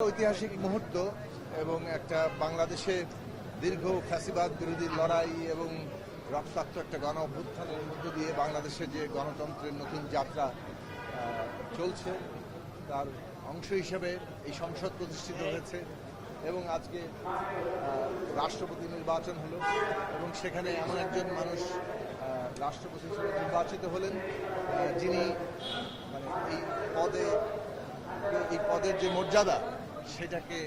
ঐতিহাসিক মুহূর্ত এবং একটা বাংলাদেশে দীর্ঘ ফ্যাসিবাদ বিরোধী লড়াই এবং রক্তাক্ত একটা গণ অভ্যুত্থানের মধ্য দিয়ে বাংলাদেশের যে গণতন্ত্রের নতুন যাত্রা চলছে তার অংশ হিসেবে এই সংসদ প্রতিষ্ঠিত হয়েছে এবং আজকে রাষ্ট্রপতি নির্বাচন হলো এবং সেখানে এমন একজন মানুষ রাষ্ট্রপতি হিসেবে নির্বাচিত হলেন যিনি মানে এই পদের যে মর্যাদা সেটাকে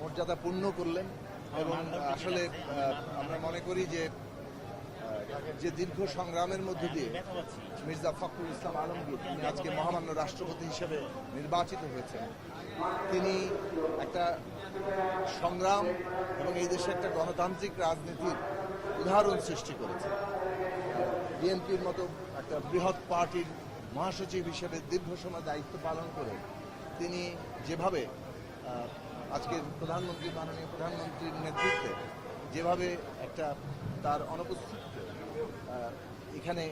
মর্যাদাপূর্ণ করলেন এবং আসলে আমরা মনে করি যে দীর্ঘ সংগ্রামের মধ্য দিয়ে মির্জা ফখরুল ইসলাম আলমগীর তিনি আজকে মহামান্য রাষ্ট্রপতি হিসেবে নির্বাচিত হয়েছেন। তিনি একটা সংগ্রাম এবং এই দেশে একটা গণতান্ত্রিক রাজনীতির উদাহরণ সৃষ্টি করেছেন। বিএনপির মতো একটা বৃহৎ পার্টির মহাসচিব হিসেবে দীর্ঘ সময় দায়িত্ব পালন করে তিনি যেভাবে আজকের মাননীয় প্রধানমন্ত্রীর নেতৃত্বে যেভাবে একটা তার অনুপস্থিতিতে এখানে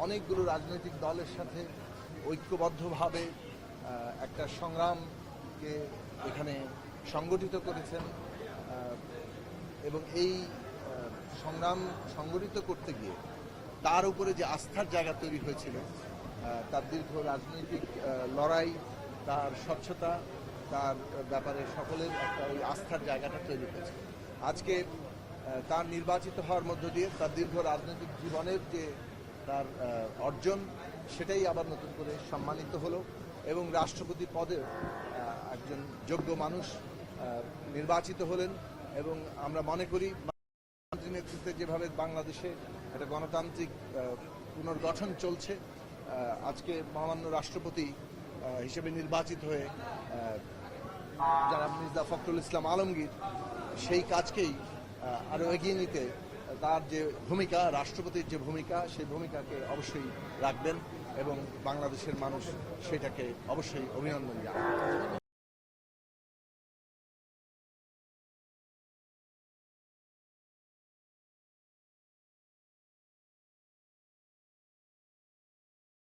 অনেকগুলো রাজনৈতিক দলের সাথে ঐক্যবদ্ধভাবে একটা সংগ্রামকে এখানে সংগঠিত করেছেন এবং এই সংগ্রাম সংগঠিত করতে গিয়ে তার উপরে যে আস্থার জায়গা তৈরি হয়েছিল, তার দীর্ঘ রাজনৈতিক লড়াই, তার স্বচ্ছতা, তার ব্যাপারে সকলের একটা ওই আস্থার জায়গাটা তৈরি হয়েছে। আজকে তার নির্বাচিত হওয়ার মধ্য দিয়ে তার দীর্ঘ রাজনৈতিক জীবনের যে তার অর্জন সেটাই আবার নতুন করে সম্মানিত হলো এবং রাষ্ট্রপতি পদে একজন যোগ্য মানুষ নির্বাচিত হলেন এবং আমরা মনে করি নেতৃত্বে যেভাবে বাংলাদেশে একটা গণতান্ত্রিক পুনর্গঠন চলছে, আজকে মহামান্য রাষ্ট্রপতি হিসেবে নির্বাচিত হয়ে যারা মির্জা ফখরুল ইসলাম আলমগীর সেই কাজকেই আরো এগিয়ে নিতে তার যে ভূমিকা, রাষ্ট্রপতির যে ভূমিকা, সেই ভূমিকাকে অবশ্যই রাখবেন এবং বাংলাদেশের মানুষ সেটাকে অবশ্যই অভিনন্দন জানাবে।